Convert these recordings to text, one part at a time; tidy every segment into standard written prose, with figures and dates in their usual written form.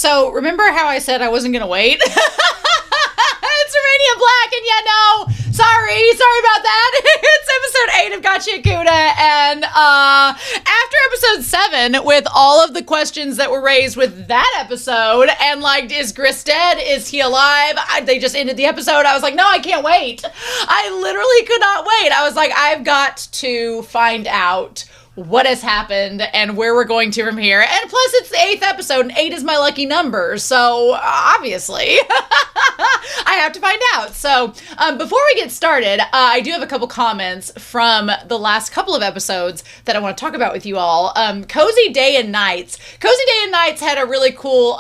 So remember how I said I wasn't going to wait? It's Romania Black, and yeah, no, sorry about that. It's episode 8 of Gachiakuta, and after episode 7, with all of the questions that were raised with that episode, and like, is Gris dead? Is he alive? They just ended the episode. I was like, no, I can't wait. I literally could not wait. I was like, I've got to find out what has happened and where we're going to from here. And plus, it's the 8th episode, and 8 is my lucky number. So, obviously, I have to find out. So, before we get started, I do have a couple comments from the last couple of episodes that I want to talk about with you all. Cozy Day and Nights. Cozy Day and Nights had a really cool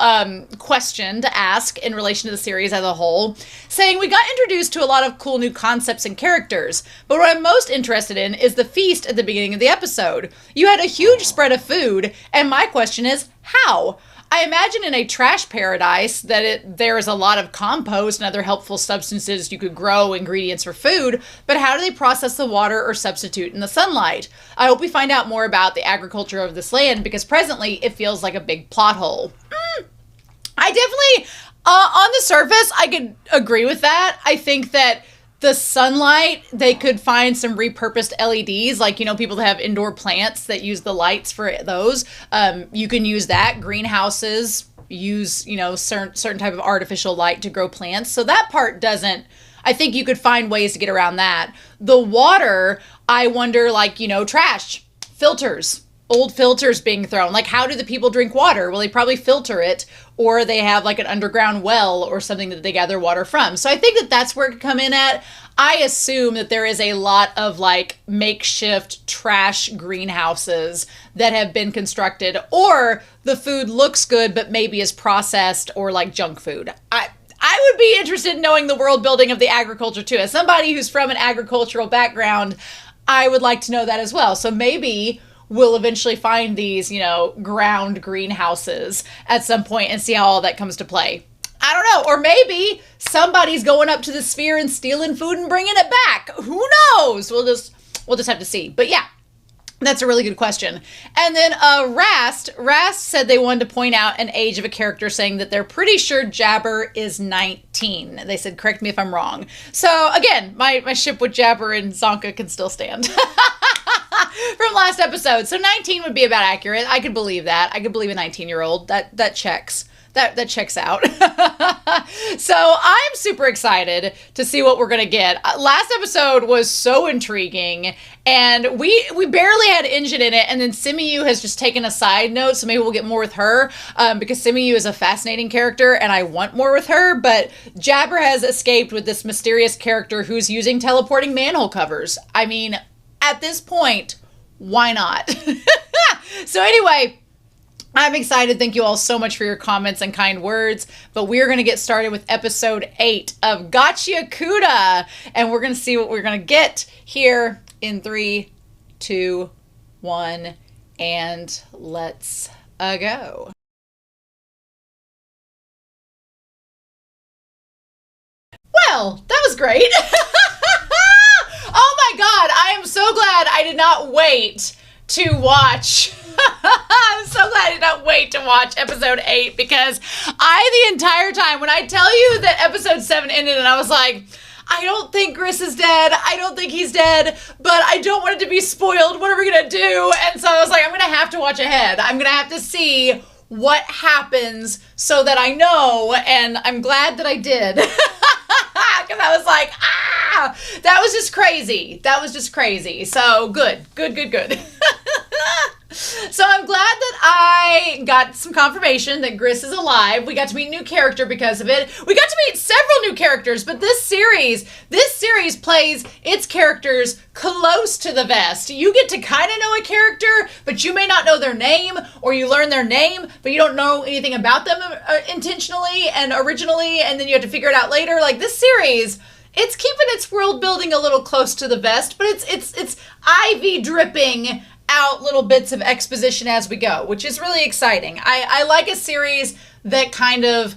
question to ask in relation to the series as a whole, saying we got introduced to a lot of cool new concepts and characters, but what I'm most interested in is the feast at the beginning of the episode. You had a huge spread of food, and my question is, how? I imagine in a trash paradise that there is a lot of compost and other helpful substances you could grow ingredients for food, but how do they process the water or substitute in the sunlight? I hope we find out more about the agriculture of this land, because presently it feels like a big plot hole. I definitely, on the surface, I could agree with that. I think that the sunlight, they could find some repurposed LEDs, like, you know, people that have indoor plants that use the lights for those. You can use that. Greenhouses use, you know, certain type of artificial light to grow plants. So that part doesn't, I think you could find ways to get around that. The water, I wonder, like, you know, trash, filters, old filters being thrown. Like, how do the people drink water? Well, they probably filter it, or they have like an underground well or something that they gather water from. So I think that that's where it could come in at. I assume that there is a lot of like makeshift trash greenhouses that have been constructed, or the food looks good but maybe is processed or like junk food. I would be interested in knowing the world building of the agriculture too. As somebody who's from an agricultural background, I would like to know that as well. So maybe we'll eventually find these, you know, ground greenhouses at some point and see how all that comes to play. I don't know. Or maybe somebody's going up to the sphere and stealing food and bringing it back. Who knows? We'll just have to see. But yeah, that's a really good question. And then Rast said they wanted to point out an age of a character, saying that they're pretty sure Jabber is 19. They said, correct me if I'm wrong. So again, my ship with Jabber and Zonka can still stand. From last episode. So 19 would be about accurate. I could believe that. I could believe a 19-year-old. That checks. That checks out. So I'm super excited to see what we're going to get. Last episode was so intriguing, and we barely had Engine in it, and then Simiyu has just taken a side note, so maybe we'll get more with her, because Simiyu is a fascinating character, and I want more with her, but Jabber has escaped with this mysterious character who's using teleporting manhole covers. I mean, at this point, why not? So anyway, I'm excited. Thank you all so much for your comments and kind words. But we're going to get started with episode 8 of Gachiakuta. And we're going to see what we're going to get here in 3, 2, 1. And let's go. Well, that was great. Oh my God, I am so glad I did not wait to watch. I'm so glad I did not wait to watch episode 8, because the entire time, when I tell you that episode 7 ended and I was like, I don't think Gris is dead. I don't think he's dead, but I don't want it to be spoiled. What are we going to do? And so I was like, I'm going to have to watch ahead. I'm going to have to see what happens so that I know, and I'm glad that I did. Because I was like, that was just crazy. That was just crazy. So good. So I'm glad that I got some confirmation that Gris is alive. We got to meet a new character because of it. We got to meet several new characters, but this series plays its characters close to the vest. You get to kind of know a character, but you may not know their name, or you learn their name, but you don't know anything about them intentionally and originally, and then you have to figure it out later. Like, this series, it's keeping its world building a little close to the vest, but it's IV dripping out little bits of exposition as we go, which is really exciting. I like a series that kind of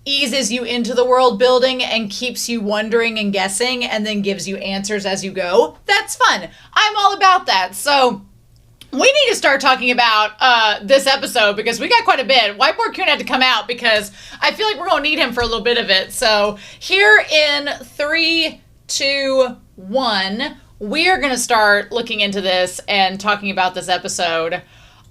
eases you into the world building and keeps you wondering and guessing and then gives you answers as you go. That's fun. I'm all about that. So we need to start talking about this episode because we got quite a bit. Whiteboard Coon had to come out because I feel like we're going to need him for a little bit of it. So here in 3, 2, 1, we are going to start looking into this and talking about this episode.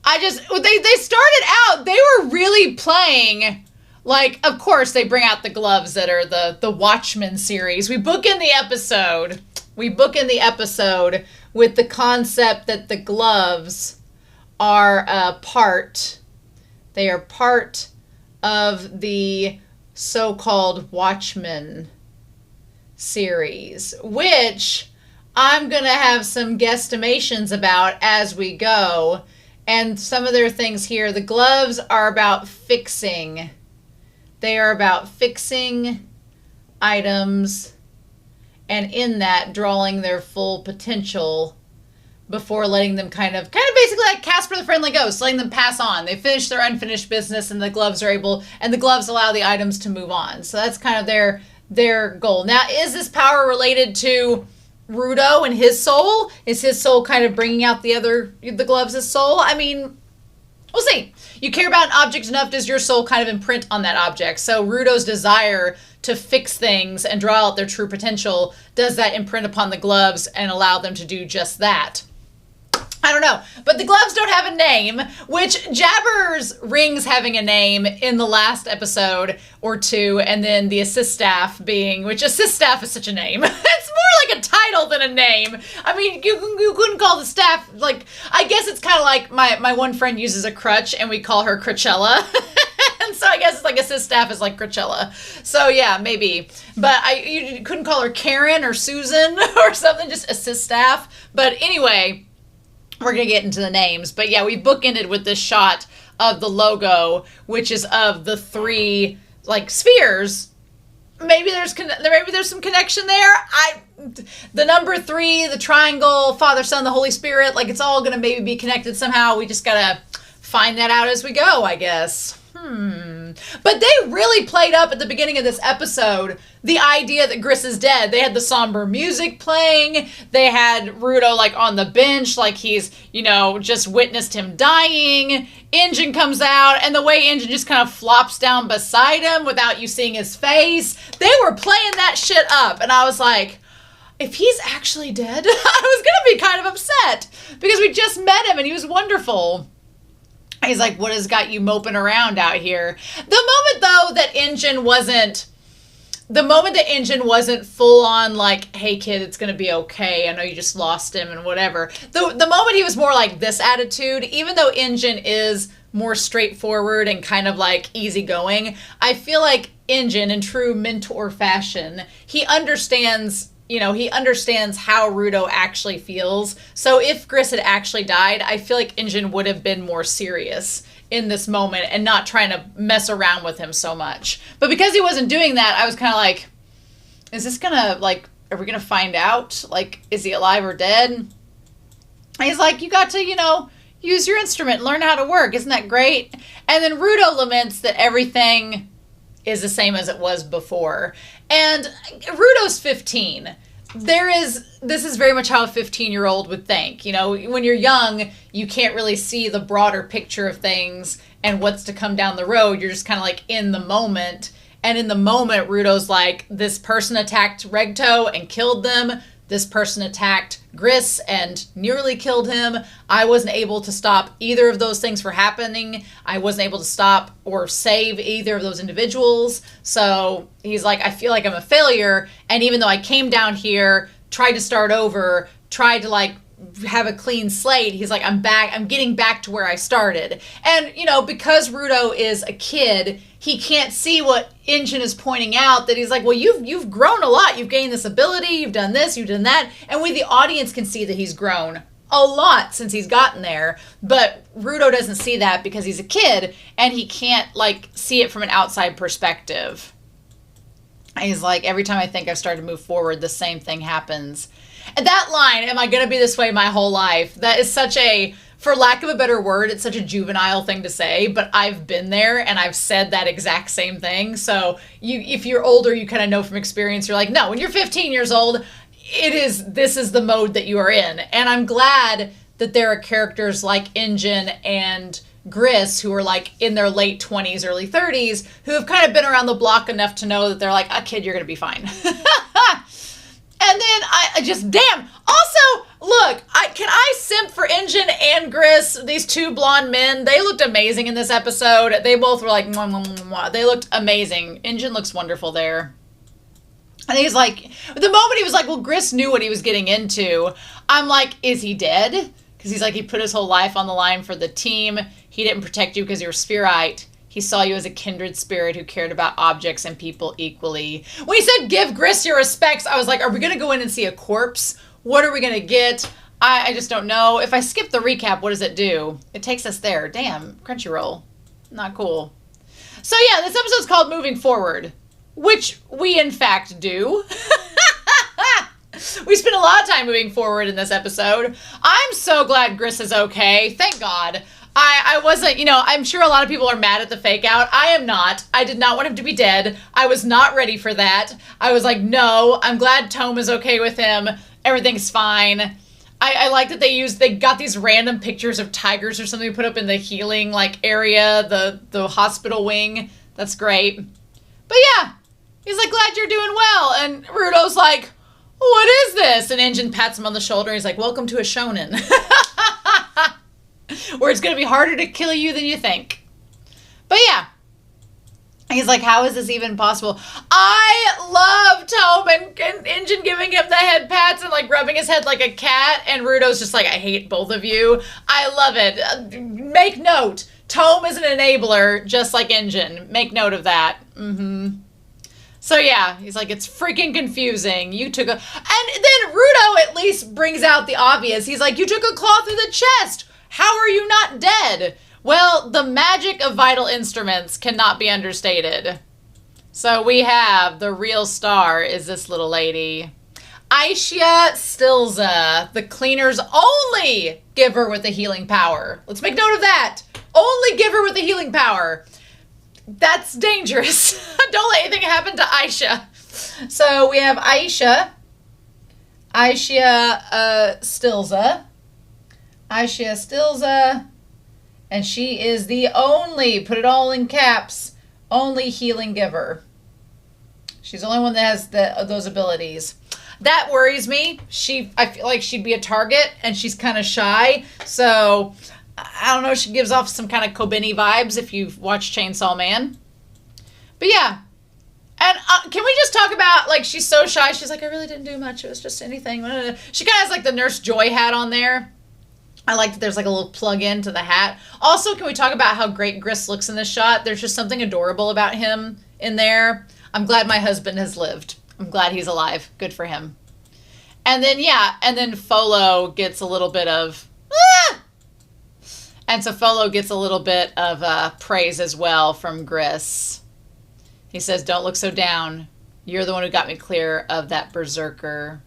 They started out, they were really playing, like, of course, they bring out the gloves that are the Watchmen series. We book in the episode with the concept that the gloves are they are part of the so-called Watchmen series, which I'm going to have some guesstimations about as we go. And some of their things here, the gloves are about fixing. They are about fixing items, and in that, drawing their full potential before letting them kind of basically like Casper the Friendly Ghost, letting them pass on. They finish their unfinished business, and the gloves allow the items to move on. So that's kind of their goal. Now, is this power related to Rudo and his soul? Is his soul kind of bringing out the gloves' soul? I mean, we'll see. You care about an object enough, does your soul kind of imprint on that object? So Rudo's desire to fix things and draw out their true potential, does that imprint upon the gloves and allow them to do just that? I don't know. But the gloves don't have a name, which Jabber's rings having a name in the last episode or two, and then the assist staff which assist staff is such a name. It's more like a title than a name. I mean, you couldn't call the staff, like, I guess it's kind of like my one friend uses a crutch and we call her Crutchella. And so I guess it's like assist staff is like Crutchella. So yeah, maybe. But you couldn't call her Karen or Susan or something, just assist staff. But anyway, we're going to get into the names. But yeah, we bookended with this shot of the logo, which is of the 3, like, spheres. Maybe there's some connection there. The number 3, the triangle, Father, Son, the Holy Spirit, like, it's all going to maybe be connected somehow. We just got to find that out as we go, I guess. But they really played up at the beginning of this episode the idea that Gris is dead. They had the somber music playing. They had Rudo like on the bench, like he's, just witnessed him dying. Engine comes out, and the way Engine just kind of flops down beside him without you seeing his face. They were playing that shit up, and I was like, if he's actually dead, I was gonna be kind of upset because we just met him and he was wonderful. He's like, what has got you moping around out here? The moment, though, that Engine wasn't full on like, hey, kid, it's going to be okay. I know you just lost him and whatever. The moment he was more like this attitude, even though Engine is more straightforward and kind of like easygoing, I feel like Engine, in true mentor fashion, he understands how Rudo actually feels. So if Gris had actually died, I feel like Engine would have been more serious in this moment and not trying to mess around with him so much. But because he wasn't doing that, I was kind of like, is this gonna, like, are we gonna find out? Like, is he alive or dead? And he's like, you got to, use your instrument and learn how to work. Isn't that great? And then Rudo laments that everything is the same as it was before. And Rudo's 15. This is very much how a 15-year-old would think. When you're young, you can't really see the broader picture of things and what's to come down the road. You're just kind of like in the moment. And in the moment, Rudo's like, this person attacked Regto and killed them. This person attacked Gris and nearly killed him. I wasn't able to stop either of those things from happening. I wasn't able to stop or save either of those individuals. So he's like, I feel like I'm a failure. And even though I came down here, tried to start over, tried to like have a clean slate, he's like, I'm getting back to where I started. And, because Rudo is a kid, he can't see what Engine is pointing out, that he's like, well, you've grown a lot. You've gained this ability. You've done this. You've done that. And we, the audience, can see that he's grown a lot since he's gotten there. But Rudo doesn't see that because he's a kid and he can't, like, see it from an outside perspective. He's like, every time I think I've started to move forward, the same thing happens. And that line, am I going to be this way my whole life? That is such a, for lack of a better word, it's such a juvenile thing to say, but I've been there and I've said that exact same thing. So if you're older, you kind of know from experience, you're like, no, when you're 15 years old, this is the mode that you are in. And I'm glad that there are characters like Injun and Gris, who are like in their late 20s, early 30s, who have kind of been around the block enough to know that they're like, kid, you're going to be fine. And then I just, damn. Also, look, can I simp for Injun and Gris, these two blonde men? They looked amazing in this episode. They both were like, mwah, mwah, mwah, mwah. They looked amazing. Injun looks wonderful there. And he's like, the moment he was like, well, Gris knew what he was getting into, I'm like, is he dead? Because he's like, he put his whole life on the line for the team. He didn't protect you because you were Spherite. He saw you as a kindred spirit who cared about objects and people equally. When he said, give Gris your respects, I was like, are we going to go in and see a corpse? What are we going to get? I just don't know. If I skip the recap, what does it do? It takes us there. Damn, Crunchyroll. Not cool. So yeah, this episode's called Moving Forward, which we in fact do. We spent a lot of time moving forward in this episode. I'm so glad Gris is okay. Thank God. I wasn't, I'm sure a lot of people are mad at the fake out. I am not. I did not want him to be dead. I was not ready for that. I was like, no, I'm glad Tome is okay with him. Everything's fine. I like that they got these random pictures of tigers or something put up in the healing area, the hospital wing. That's great. But yeah, he's like, glad you're doing well. And Rudo's like, what is this? And Injun pats him on the shoulder. And he's like, welcome to a shonen. Where it's going to be harder to kill you than you think. But yeah. He's like, how is this even possible? I love Tome and Injun giving him the head pats and like rubbing his head like a cat. And Rudo's just like, I hate both of you. I love it. Make note. Tome is an enabler just like Injun. Make note of that. So yeah, he's like, it's freaking confusing. You took a... And then Rudo at least brings out the obvious. He's like, you took a claw through the chest. How are you not dead? Well, the magic of vital instruments cannot be understated. So we have the real star is this little lady. Aisha Stilza, the cleaner's only giver with the healing power. Let's make note of that. Only giver with the healing power. That's dangerous. Don't let anything happen to Aisha. So we have Aisha Stilza. Aisha Stilza, and she is the only, put it all in caps, only healing giver. She's the only one that has those abilities. That worries me. I feel like she'd be a target, and she's kind of shy, so I don't know, she gives off some kind of Kobeni vibes if you've watched Chainsaw Man. But yeah. And can we just talk about, like, she's so shy, she's like, I really didn't do much, it was just anything. She kind of has, like, the Nurse Joy hat on there. I like that there's like a little plug-in to the hat. Also, can we talk about how great Gris looks in this shot? There's just something adorable about him in there. I'm glad my husband has lived. I'm glad he's alive. Good for him. And then, yeah, and then Folo gets a little bit of... And so Folo gets a little bit of praise as well from Gris. He says, don't look so down. You're the one who got me clear of that berserker.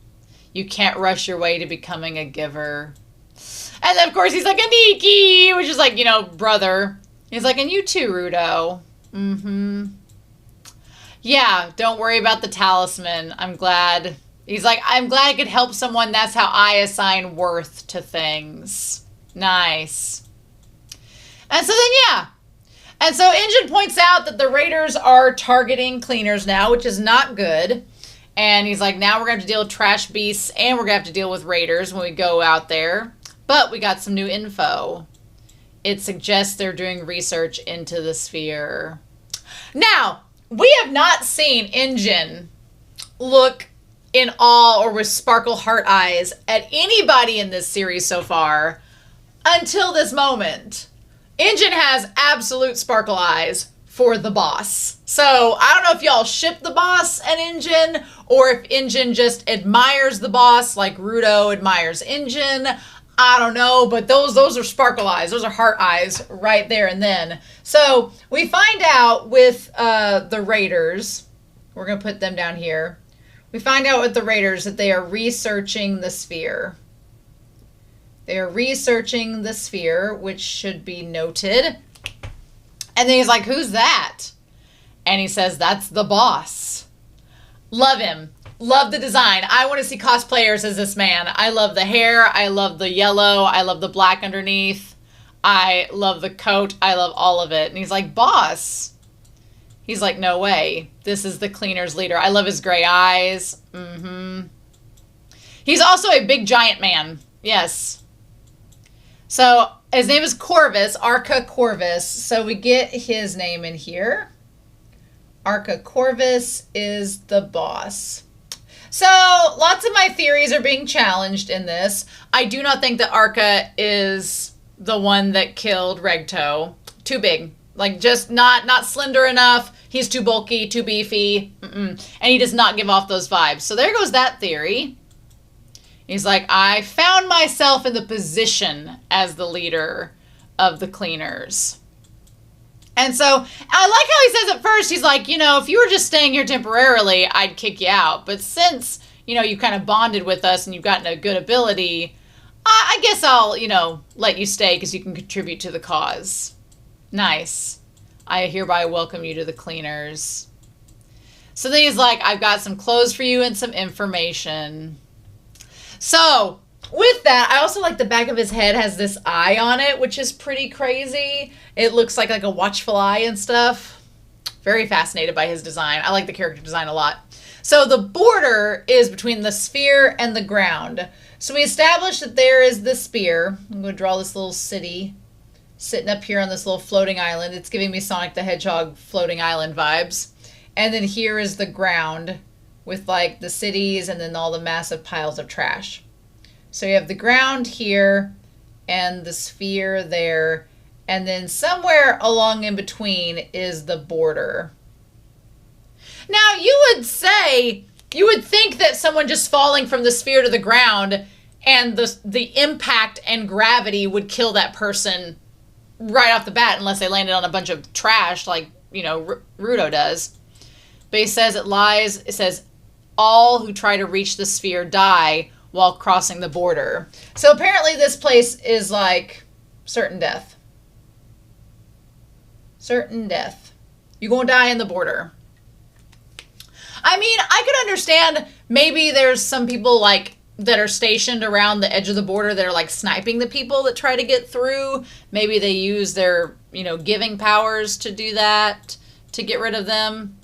You can't rush your way to becoming a giver. And then, of course, he's like, Aniki, which is like, brother. He's like, and you too, Rudo. Yeah, don't worry about the talisman. I'm glad. He's like, I'm glad I could help someone. That's how I assign worth to things. Nice. And so then, yeah. And so Injun points out that the raiders are targeting cleaners now, which is not good. And he's like, now we're going to have to deal with trash beasts and we're going to have to deal with raiders when we go out there. But we got some new info. It suggests they're doing research into the sphere. Now, we have not seen Injun look in awe or with sparkle heart eyes at anybody in this series so far until this moment. Injun has absolute sparkle eyes for the boss. So I don't know if y'all ship the boss and Injun or if Injun just admires the boss like Rudo admires Injun. I don't know, but those are sparkle eyes. Those are heart eyes right there and then. So we find out with the raiders, we're going to put them down here. We find out with the raiders that they are researching the sphere. They are researching the sphere, which should be noted. And then he's like, who's that? And he says, that's the boss. Love him. Love the design. I want to see cosplayers as this man. I love the hair. I love the yellow. I love the black underneath. I love the coat. I love all of it. And he's like, boss. He's like, no way. This is the cleaners leader. I love his gray eyes. Mm-hmm. He's also a big giant man. Yes. So his name is Corvus, Arca Corvus. So we get his name in here. Arca Corvus is the boss. So lots of my theories are being challenged in this. I do not think that Arca is the one that killed Regto. Too big. Like, just not slender enough. He's too bulky, too beefy. And he does not give off those vibes. So there goes that theory. He's like, I found myself in the position as the leader of the cleaners. And so I like how he says at first, he's like, you know, if you were just staying here temporarily, I'd kick you out. But since, you know, you kind of bonded with us and you've gotten a good ability, I guess I'll, you know, let you stay because you can contribute to the cause. Nice. I hereby welcome you to the cleaners. So then he's like, I've got some clothes for you and some information. So with that, I also like the back of his head has this eye on it, which is pretty crazy. It looks like a watchful eye and stuff. Very fascinated by his design. I like the character design a lot. So the border is between the sphere and the ground. So we established that there is the sphere. I'm going to draw this little city sitting up here on this little floating island. It's giving me Sonic the Hedgehog floating island vibes. And then here is the ground with like the cities and then all the massive piles of trash. So you have the ground here and the sphere there. And then somewhere along in between is the border. Now you would think that someone just falling from the sphere to the ground and the impact and gravity would kill that person right off the bat unless they landed on a bunch of trash like, you know, Rudo does. But he says it says all who try to reach the sphere die while crossing the border. So apparently this place is like certain death. Certain death. You're going to die in the border. I mean, I could understand maybe there's some people like that are stationed around the edge of the border that are like sniping the people that try to get through. Maybe they use their, you know, giving powers to do that, to get rid of them.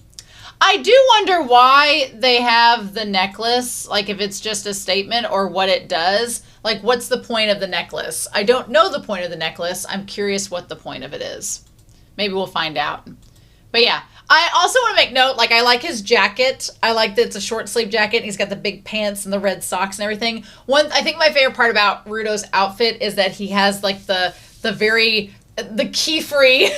I do wonder why they have the necklace, like if it's just a statement or what it does. Like, what's the point of the necklace? I don't know the point of the necklace. I'm curious what the point of it is. Maybe we'll find out. But yeah, I also want to make note, like I like his jacket. I like that it's a short sleeve jacket. And he's got the big pants and the red socks and everything. I think my favorite part about Rudo's outfit is that he has like the key-free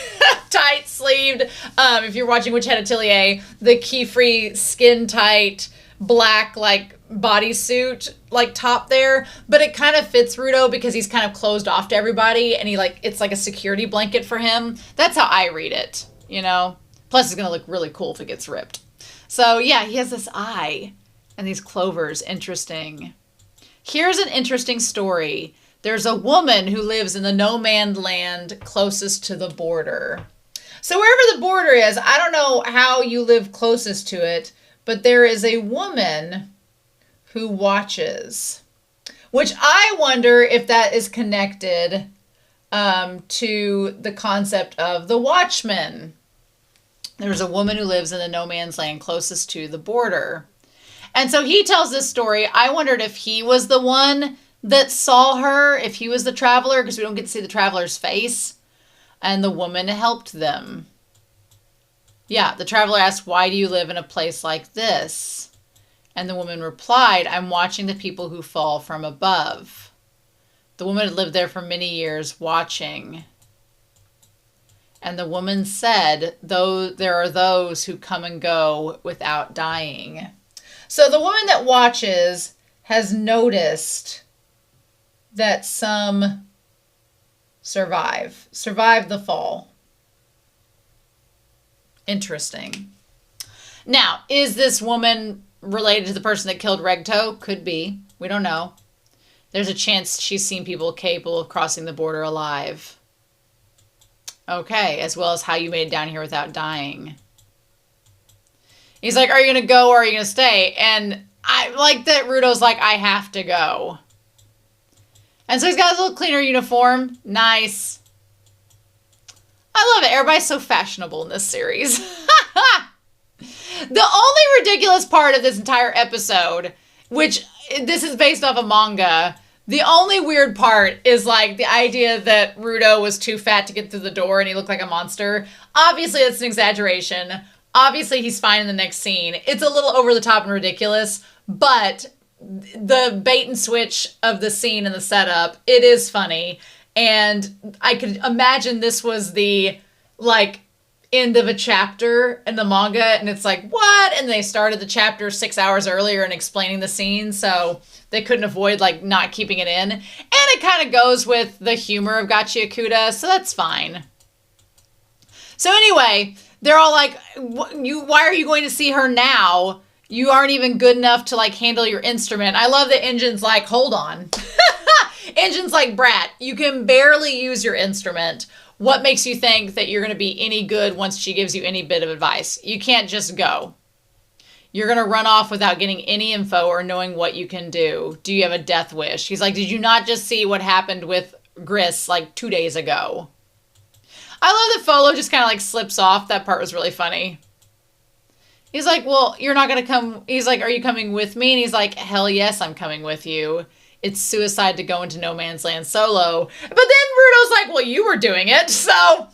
tight sleeved, if you're watching Witch Head Atelier, the key-free skin tight black like bodysuit like top there, but it kind of fits Rudo because he's kind of closed off to everybody and it's like a security blanket for him. That's how I read it, you know? Plus it's gonna look really cool if it gets ripped. So yeah, he has this eye and these clovers. Interesting. Here's an interesting story. There's a woman who lives in the no-man's land closest to the border. So wherever the border is, I don't know how you live closest to it, but there is a woman who watches, which I wonder if that is connected to the concept of the Watchmen. There's a woman who lives in the no-man's land closest to the border. And so he tells this story. I wondered if he was the one that saw her, if he was the traveler, because we don't get to see the traveler's face. And the woman helped them. Yeah, the traveler asked, why do you live in a place like this? And the woman replied, I'm watching the people who fall from above. The woman had lived there for many years watching. And the woman said, though there are those who come and go without dying. So the woman that watches has noticed that some survive the fall. Interesting. Now, is this woman related to the person that killed Regto? Could be. We don't know. There's a chance she's seen people capable of crossing the border alive. Okay, as well as how you made it down here without dying. He's like, are you going to go or are you going to stay? And I like that Rudo's like, I have to go. And so he's got his little cleaner uniform. Nice. I love it. Everybody's so fashionable in this series. The only ridiculous part of this entire episode, which this is based off a manga, the only weird part is like the idea that Rudo was too fat to get through the door and he looked like a monster. Obviously, that's an exaggeration. Obviously, he's fine in the next scene. It's a little over the top and ridiculous, but the bait and switch of the scene and the setup, it is funny. And I could imagine this was the, like, end of a chapter in the manga, and it's like, what? And they started the chapter 6 hours earlier and explaining the scene, so they couldn't avoid, like, not keeping it in. And it kind of goes with the humor of Gachiakuta, so that's fine. So anyway, they're all like, why are you going to see her now? You aren't even good enough to, like, handle your instrument. I love that Engine's like, hold on. Engine's like, Brat, you can barely use your instrument. What makes you think that you're going to be any good once she gives you any bit of advice? You can't just go. You're going to run off without getting any info or knowing what you can do. Do you have a death wish? He's like, did you not just see what happened with Gris like 2 days ago? I love that Folo just kind of like slips off. That part was really funny. He's like, well, you're not going to come. He's like, are you coming with me? And he's like, hell yes, I'm coming with you. It's suicide to go into no man's land solo. But then Rudo's like, well, you were doing it. So,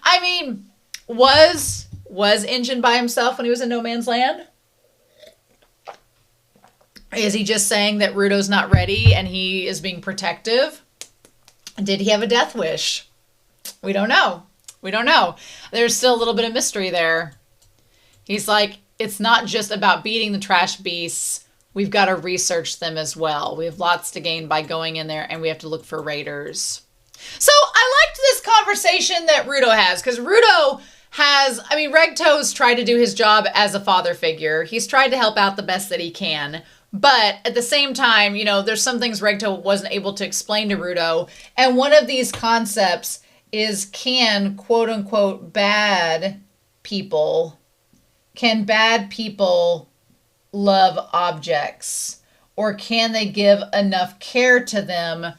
I mean, was Engine by himself when he was in no man's land? Is he just saying that Rudo's not ready and he is being protective? Did he have a death wish? We don't know. We don't know. There's still a little bit of mystery there. He's like, it's not just about beating the trash beasts. We've got to research them as well. We have lots to gain by going in there, and we have to look for raiders. So I liked this conversation that Rudo has, because Rudo has, I mean, Regto's tried to do his job as a father figure. He's tried to help out the best that he can. But at the same time, you know, there's some things Regto wasn't able to explain to Rudo. And one of these concepts is, can bad people love objects, or can they give enough care to them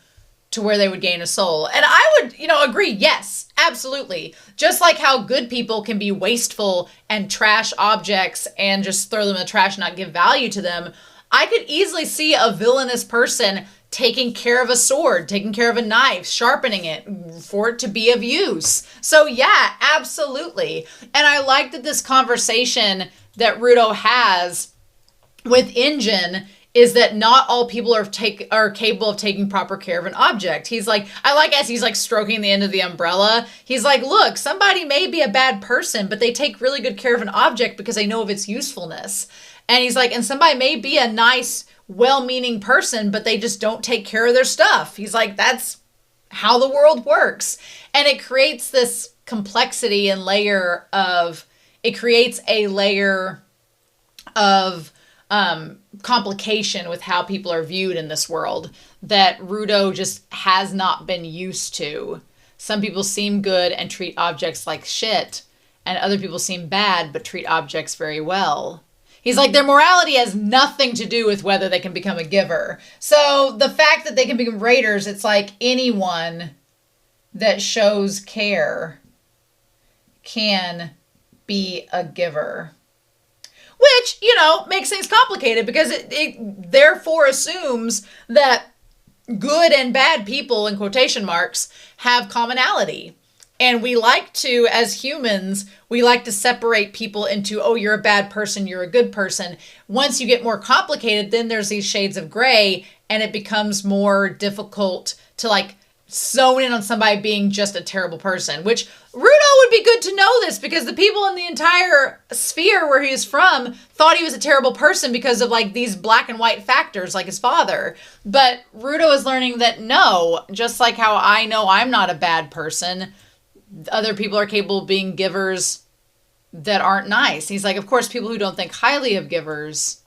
to where they would gain a soul? And I would, agree. Yes, absolutely. Just like how good people can be wasteful and trash objects and just throw them in the trash and not give value to them, I could easily see a villainous person taking care of a sword, taking care of a knife, sharpening it for it to be of use. So yeah, absolutely. And I like that this conversation that Rudo has with Engine is that not all people are capable of taking proper care of an object. He's like, I like as he's like stroking the end of the umbrella. He's like, look, somebody may be a bad person, but they take really good care of an object because they know of its usefulness. And he's like, and somebody may be a nice, well-meaning person, but they just don't take care of their stuff. He's like, that's how the world works. And it creates this complexity and it creates a layer of complication with how people are viewed in this world that Rudo just has not been used to. Some people seem good and treat objects like shit, and other people seem bad but treat objects very well. He's like, their morality has nothing to do with whether they can become a giver. So the fact that they can become raiders, it's like anyone that shows care can be a giver. Which, makes things complicated because it therefore assumes that good and bad people, in quotation marks, have commonality. And we like to, as humans, we like to separate people into, oh, you're a bad person, you're a good person. Once you get more complicated, then there's these shades of gray, and it becomes more difficult to like zone in on somebody being just a terrible person, which Rudo would be good to know this because the people in the entire sphere where he was from thought he was a terrible person because of like these black and white factors like his father. But Rudo is learning that no, just like how I know I'm not a bad person, other people are capable of being givers that aren't nice. He's like, of course, people who don't think highly of givers,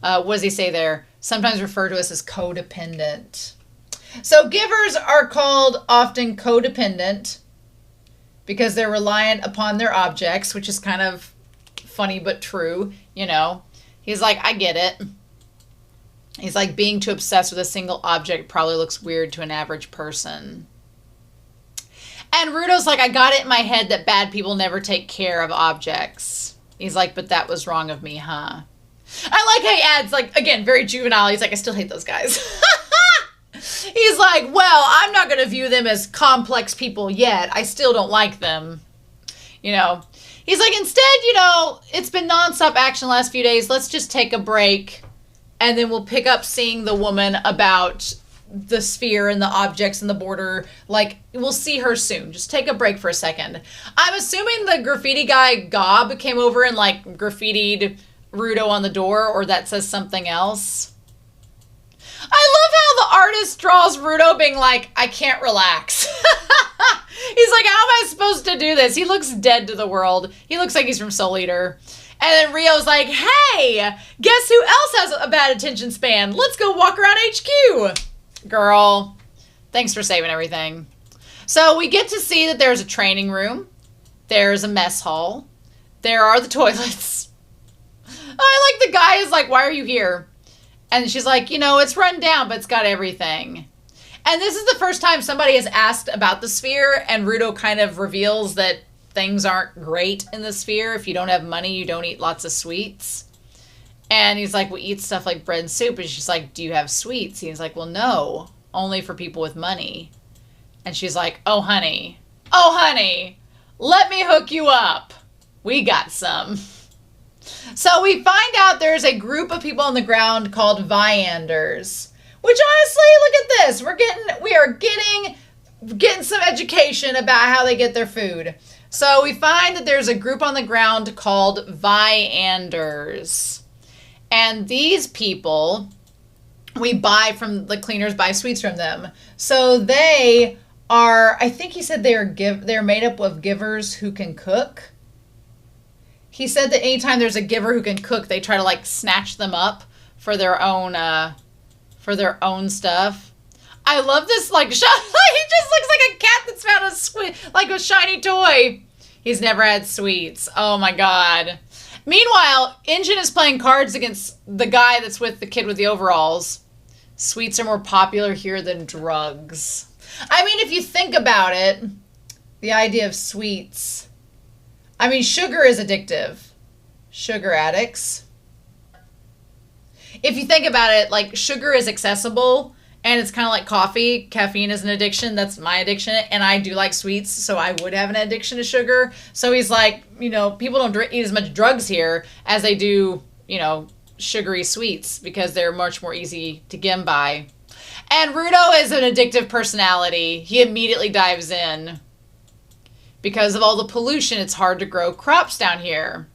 what does he say there? Sometimes refer to us as codependent. So givers are called often codependent because they're reliant upon their objects, which is kind of funny but true, He's like, I get it. He's like, being too obsessed with a single object probably looks weird to an average person. And Rudo's like, I got it in my head that bad people never take care of objects. He's like, but that was wrong of me, huh? I like how he adds, like, again, very juvenile. He's like, I still hate those guys. He's like, well, I'm not going to view them as complex people yet. I still don't like them. You know, he's like, instead, you know, it's been nonstop action the last few days. Let's just take a break. And then we'll pick up seeing the woman about the sphere and the objects and the border. Like, we'll see her soon. Just take a break for a second. I'm assuming the graffiti guy, Gob, came over and, like, graffitied Rudo on the door, or that says something else. I love how the artist draws Rudo being like, I can't relax. He's like, how am I supposed to do this? He looks dead to the world. He looks like he's from Soul Eater. And then Rio's like, hey, guess who else has a bad attention span? Let's go walk around HQ. Girl, thanks for saving everything. So we get to see that there's a training room. There's a mess hall. There are the toilets. I like the guy is like, why are you here? And she's like, you know, it's run down, but it's got everything. And this is the first time somebody has asked about the sphere, and Rudo kind of reveals that things aren't great in the sphere. If you don't have money, you don't eat lots of sweets. And he's like, we eat stuff like bread and soup. And she's like, do you have sweets? And he's like, well, no, only for people with money. And she's like, oh, honey, let me hook you up. We got some. So we find out there's a group of people on the ground called Vianders. Which honestly, look at this. We are getting some education about how they get their food. So we find that there's a group on the ground called Vianders. And these people, we buy from the cleaners, buy sweets from them. So they are, I think he said they're made up of givers who can cook. He said that anytime there's a giver who can cook, they try to like snatch them up for their own stuff. I love this, like, he just looks like a cat that's found a shiny toy. He's never had sweets. Oh my God. Meanwhile, Injun is playing cards against the guy that's with the kid with the overalls. Sweets are more popular here than drugs. I mean, if you think about it, the idea of sweets. I mean, sugar is addictive. Sugar addicts. If you think about it, like, sugar is accessible, and it's kind of like coffee. Caffeine is an addiction. That's my addiction, and I do like sweets, so I would have an addiction to sugar. So he's like, you know, people don't eat as much drugs here as they do, you know, sugary sweets, because they're much more easy to get by. And Rudo is an addictive personality. He immediately dives in. Because of all the pollution, it's hard to grow crops down here.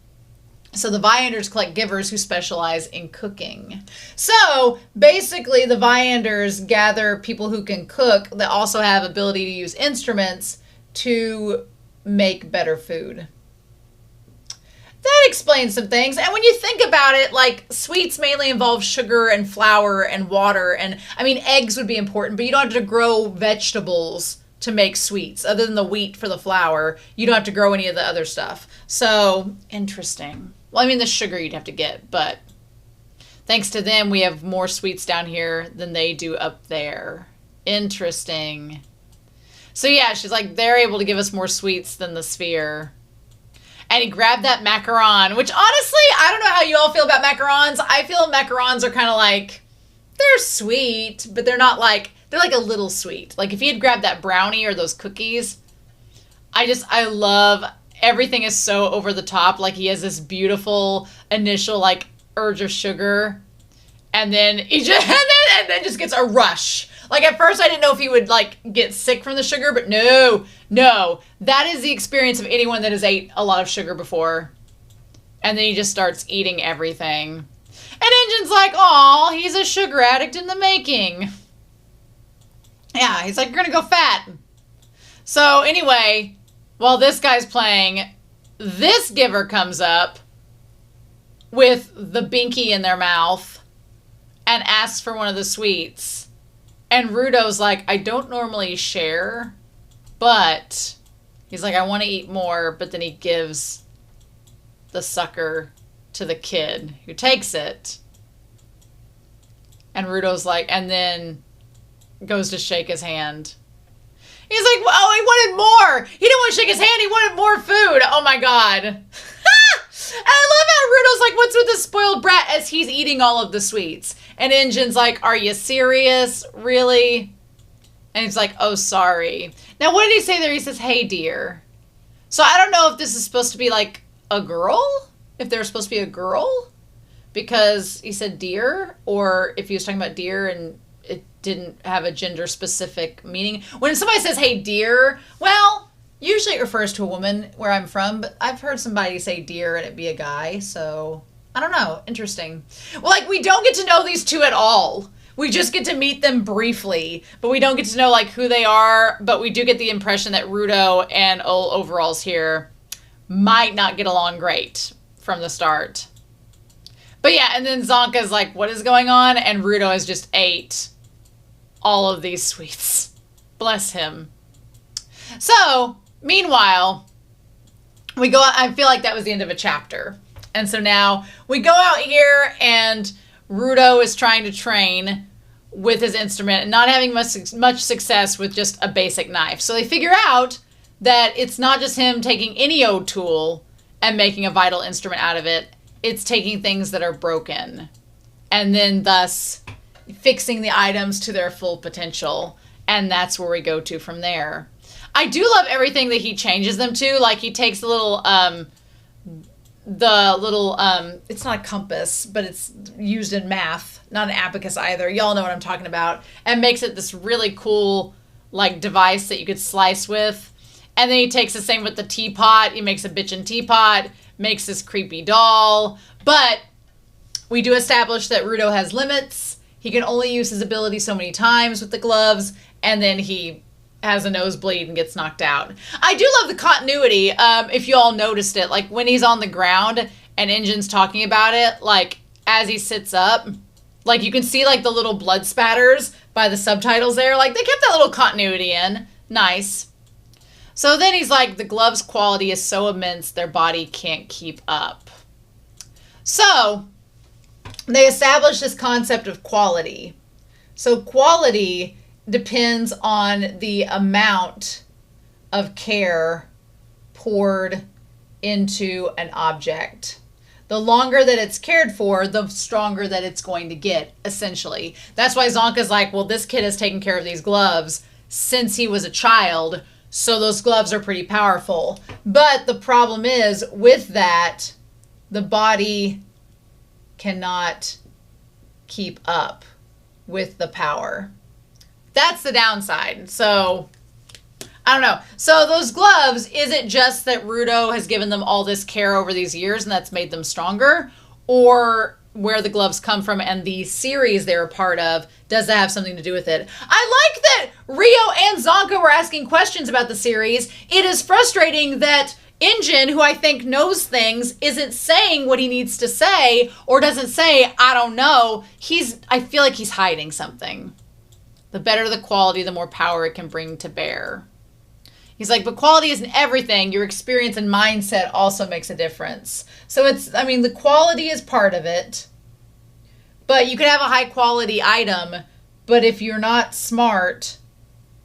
So the Vianders collect givers who specialize in cooking. So basically the Vianders gather people who can cook that also have ability to use instruments to make better food. That explains some things. And when you think about it, like, sweets mainly involve sugar and flour and water. And I mean, eggs would be important, but you don't have to grow vegetables to make sweets. Other than the wheat for the flour, you don't have to grow any of the other stuff. So, interesting. Well, I mean, the sugar you'd have to get, but thanks to them, we have more sweets down here than they do up there. Interesting. So yeah, she's like, they're able to give us more sweets than the sphere. And he grabbed that macaron, which honestly, I don't know how you all feel about macarons. I feel macarons are kind of like, they're sweet, but they're not like, they're like a little sweet. Like if he had grabbed that brownie or those cookies, I love, everything is so over the top. Like he has this beautiful initial like urge of sugar. And then he just, and then just gets a rush. Like at first I didn't know if he would like get sick from the sugar, but no. That is the experience of anyone that has ate a lot of sugar before. And then he just starts eating everything. And Injun's like, aw, he's a sugar addict in the making. Yeah, he's like, you're gonna go fat. So anyway, while this guy's playing, this giver comes up with the binky in their mouth and asks for one of the sweets. And Rudo's like, I don't normally share, but he's like, I want to eat more. But then he gives the sucker to the kid who takes it. And Rudo's like, and then goes to shake his hand. He's like, oh, he wanted more. He didn't want to shake his hand. He wanted more food. Oh, my God. And I love how Rudo's like, what's with the spoiled brat as he's eating all of the sweets. And Injun's like, are you serious? Really? And he's like, oh, sorry. Now, what did he say there? He says, hey, dear. So I don't know if this is supposed to be like a girl. If they're supposed to be a girl. Because he said dear. Or if he was talking about deer and it didn't have a gender specific meaning. When somebody says, hey, dear, well, usually it refers to a woman where I'm from, but I've heard somebody say dear and it be a guy, so I don't know. Interesting. Well, like, we don't get to know these two at all. We just get to meet them briefly, but we don't get to know, like, who they are, but we do get the impression that Rudo and old Overalls here might not get along great from the start. But yeah, and then Zonka's like, what is going on? And Rudo has just ate all of these sweets. Bless him. So, meanwhile, we go out. I feel like that was the end of a chapter. And so now we go out here and Rudo is trying to train with his instrument and not having much success with just a basic knife. So they figure out that it's not just him taking any old tool and making a vital instrument out of it. It's taking things that are broken and then thus fixing the items to their full potential. And that's where we go to from there. I do love everything that he changes them to. Like, he takes a little, it's not a compass, but it's used in math. Not an abacus either. Y'all know what I'm talking about. And makes it this really cool, like, device that you could slice with. And then he takes the same with the teapot. He makes a bitchin' teapot. Makes this creepy doll. But we do establish that Rudo has limits. He can only use his ability so many times with the gloves, and then he has a nosebleed and gets knocked out. I do love the continuity, if you all noticed it. Like, when he's on the ground and Injun's talking about it, like, as he sits up, like, you can see, like, the little blood spatters by the subtitles there. Like, they kept that little continuity in. Nice. So then he's like, the gloves' quality is so immense, their body can't keep up. So they establish this concept of quality. So quality depends on the amount of care poured into an object. The longer that it's cared for, the stronger that it's going to get, essentially. That's why Zonka's like, well, this kid has taken care of these gloves since he was a child, so those gloves are pretty powerful. But the problem is, with that, the body cannot keep up with the power. That's the downside. So, I don't know. So those gloves, is it just that Rudo has given them all this care over these years and that's made them stronger? Or where the gloves come from and the series they're a part of, does that have something to do with it? I like that Rio and Zonka were asking questions about the series. It is frustrating that Injun, who I think knows things, isn't saying what he needs to say, or doesn't say, I don't know. I feel like he's hiding something. The better the quality, the more power it can bring to bear. He's like, but quality isn't everything. Your experience and mindset also makes a difference. So the quality is part of it. But you can have a high quality item, but if you're not smart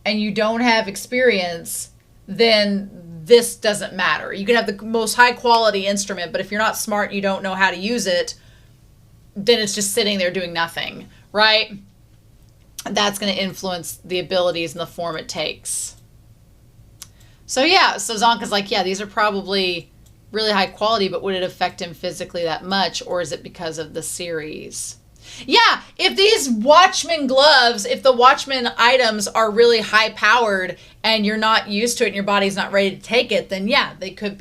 and you don't have experience, then this doesn't matter. You can have the most high quality instrument, but if you're not smart and you don't know how to use it, then it's just sitting there doing nothing, right? That's going to influence the abilities and the form it takes. So yeah, so Zonka's like, yeah, these are probably really high quality, but would it affect him physically that much, or is it because of the series? Yeah, if these Watchmen gloves, if the Watchmen items are really high powered and you're not used to it and your body's not ready to take it, then yeah, that could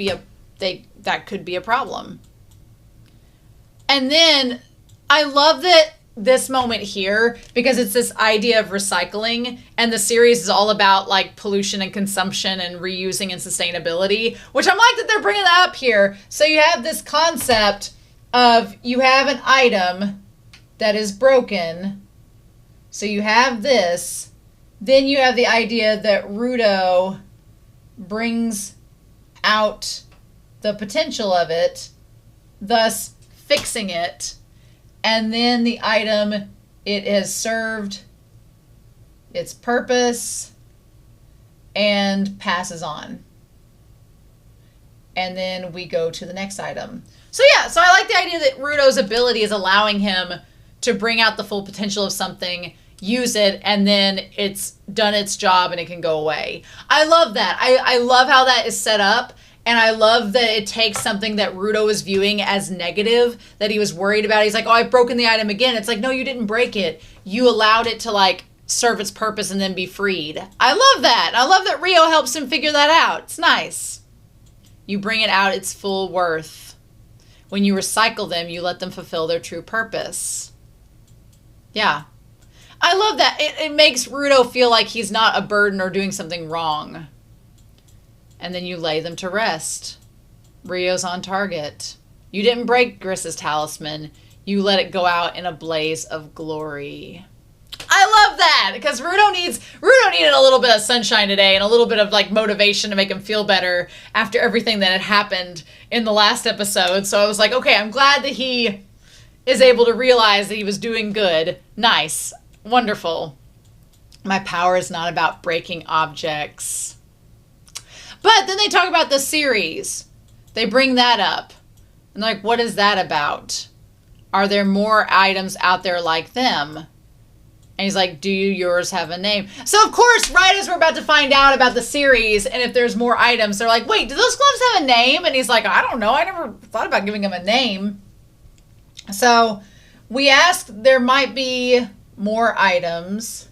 be a problem. And then I love that this moment here, because it's this idea of recycling, and the series is all about like pollution and consumption and reusing and sustainability, which I'm like that they're bringing that up here. So you have this concept of, you have an item that is broken, so you have this, then you have the idea that Rudo brings out the potential of it, thus fixing it, and then the item it has served its purpose and passes on. And then we go to the next item. So yeah, so I like the idea that Rudo's ability is allowing him to bring out the full potential of something, use it, and then it's done its job and it can go away. I love that. I love how that is set up. And I love that it takes something that Rudo was viewing as negative, that he was worried about. He's like, oh, I've broken the item again. It's like, no, you didn't break it. You allowed it to like serve its purpose and then be freed. I love that. I love that Rio helps him figure that out. It's nice. You bring it out its full worth. When you recycle them, you let them fulfill their true purpose. Yeah. I love that. It makes Rudo feel like he's not a burden or doing something wrong. And then you lay them to rest. Rio's on target. You didn't break Gris's talisman. You let it go out in a blaze of glory. I love that, because Rudo needed a little bit of sunshine today and a little bit of like motivation to make him feel better after everything that had happened in the last episode. So I was like, okay, I'm glad that he is able to realize that he was doing good. Nice. Wonderful. My power is not about breaking objects. But then they talk about the series. They bring that up. And like, what is that about? Are there more items out there like them? And he's like, do yours have a name? So of course, right as we're about to find out about the series and if there's more items, they're like, wait, do those gloves have a name? And he's like, I don't know. I never thought about giving them a name. So we asked, there might be more items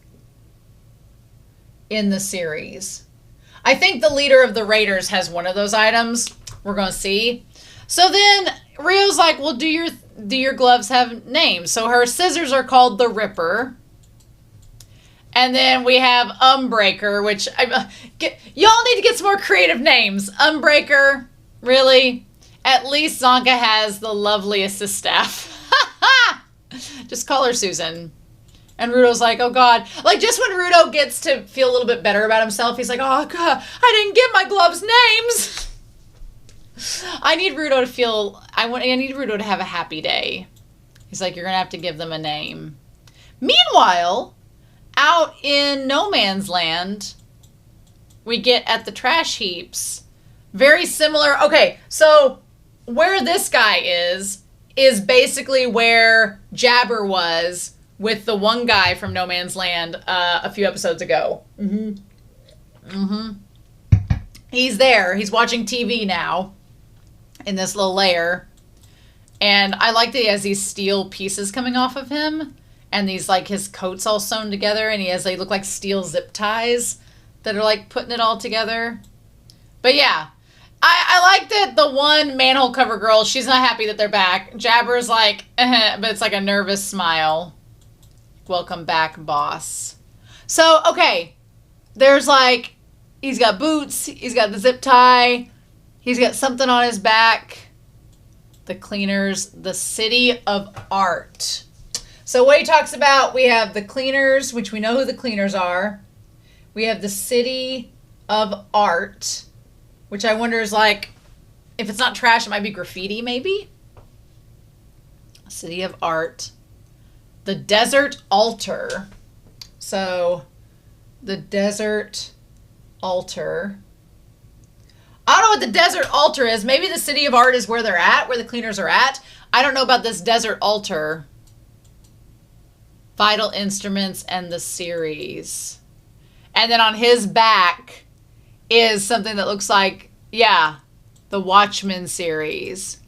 in the series. I think the leader of the Raiders has one of those items. We're going to see. So then Rio's like, well, do your gloves have names? So her scissors are called the Ripper. And then we have Umbreaker, which y'all need to get some more creative names. Umbreaker, really? At least Zonka has the lovely assist staff. Just call her Susan. And Rudo's like, oh God. Like, just when Rudo gets to feel a little bit better about himself, he's like, oh God, I didn't give my gloves names. I need Rudo to have a happy day. He's like, you're going to have to give them a name. Meanwhile, out in no man's land, we get at the trash heaps. Very similar. Okay, so where this guy is basically where Jabber was with the one guy from No Man's Land a few episodes ago. He's there. He's watching TV now in this little lair. And I like that he has these steel pieces coming off of him. And these, like, his coat's all sewn together. And they look like steel zip ties that are, like, putting it all together. But, yeah. I like that the one manhole cover girl, she's not happy that they're back. Jabber's like, but it's like a nervous smile. Welcome back, boss. So, okay. There's like, he's got boots. He's got the zip tie. He's got something on his back. The cleaners, the city of art. So what he talks about, we have the cleaners, which we know who the cleaners are. We have the city of art, which I wonder is like, if it's not trash, it might be graffiti, maybe. City of art. The desert altar. So, the desert altar. I don't know what the desert altar is. Maybe the city of art is where they're at, where the cleaners are at. I don't know about this desert altar. Vital instruments and the series. And then on his back is something that looks like, yeah, the Watchmen series.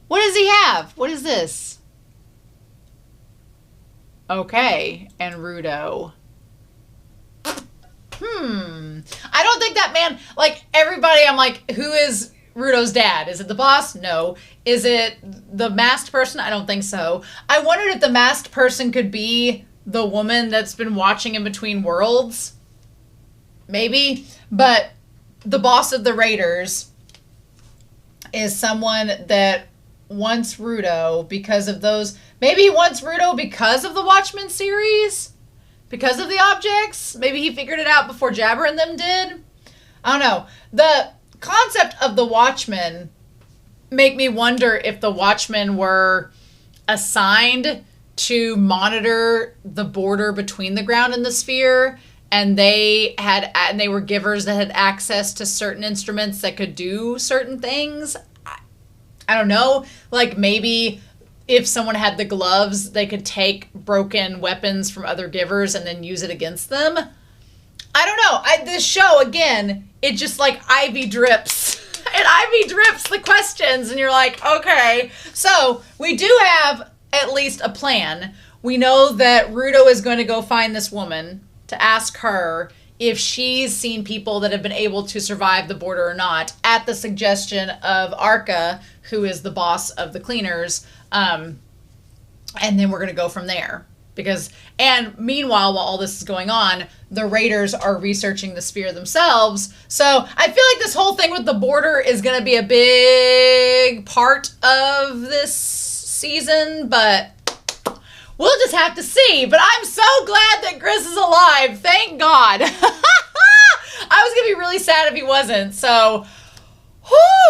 What does he have? What is this? Okay, and Rudo. I don't think that man, like, everybody, I'm like, who is Rudo's dad? Is it the boss? No. Is it the masked person? I don't think so. I wondered if the masked person could be the woman that's been watching in between worlds. Maybe. But the boss of the Raiders is someone that wants Rudo because of those. Maybe he wants Rudo because of the Watchmen series? Because of the objects? Maybe he figured it out before Jabber and them did? I don't know. The concept of the Watchmen make me wonder if the Watchmen were assigned to monitor the border between the ground and the sphere, and they were givers that had access to certain instruments that could do certain things. I don't know, like maybe if someone had the gloves, they could take broken weapons from other givers and then use it against them. I don't know. This show, again, it just like ivy drips. It ivy drips the questions, and you're like, okay. So we do have at least a plan. We know that Rudo is going to go find this woman to ask her if she's seen people that have been able to survive the border or not, at the suggestion of Arca, who is the boss of the cleaners. And then we're going to go from there. And meanwhile, while all this is going on, the Raiders are researching the sphere themselves. So I feel like this whole thing with the border is going to be a big part of this season, but we'll just have to see. But I'm so glad that Gris is alive. Thank God. I was going to be really sad if he wasn't. So,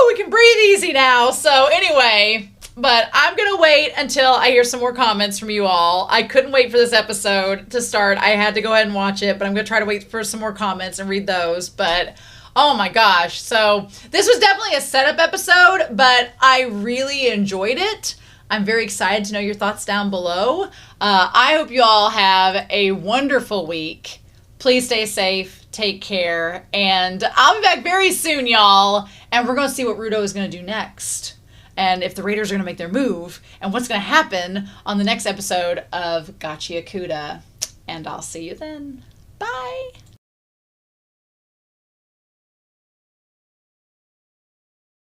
we can breathe easy now. So anyway, but I'm going to wait until I hear some more comments from you all. I couldn't wait for this episode to start. I had to go ahead and watch it, but I'm going to try to wait for some more comments and read those. But oh my gosh. So this was definitely a setup episode, but I really enjoyed it. I'm very excited to know your thoughts down below. I hope you all have a wonderful week. Please stay safe, take care, and I'll be back very soon, y'all. And we're going to see what Rudo is going to do next. And if the Raiders are going to make their move, and what's going to happen on the next episode of Gachiakuta. And I'll see you then. Bye.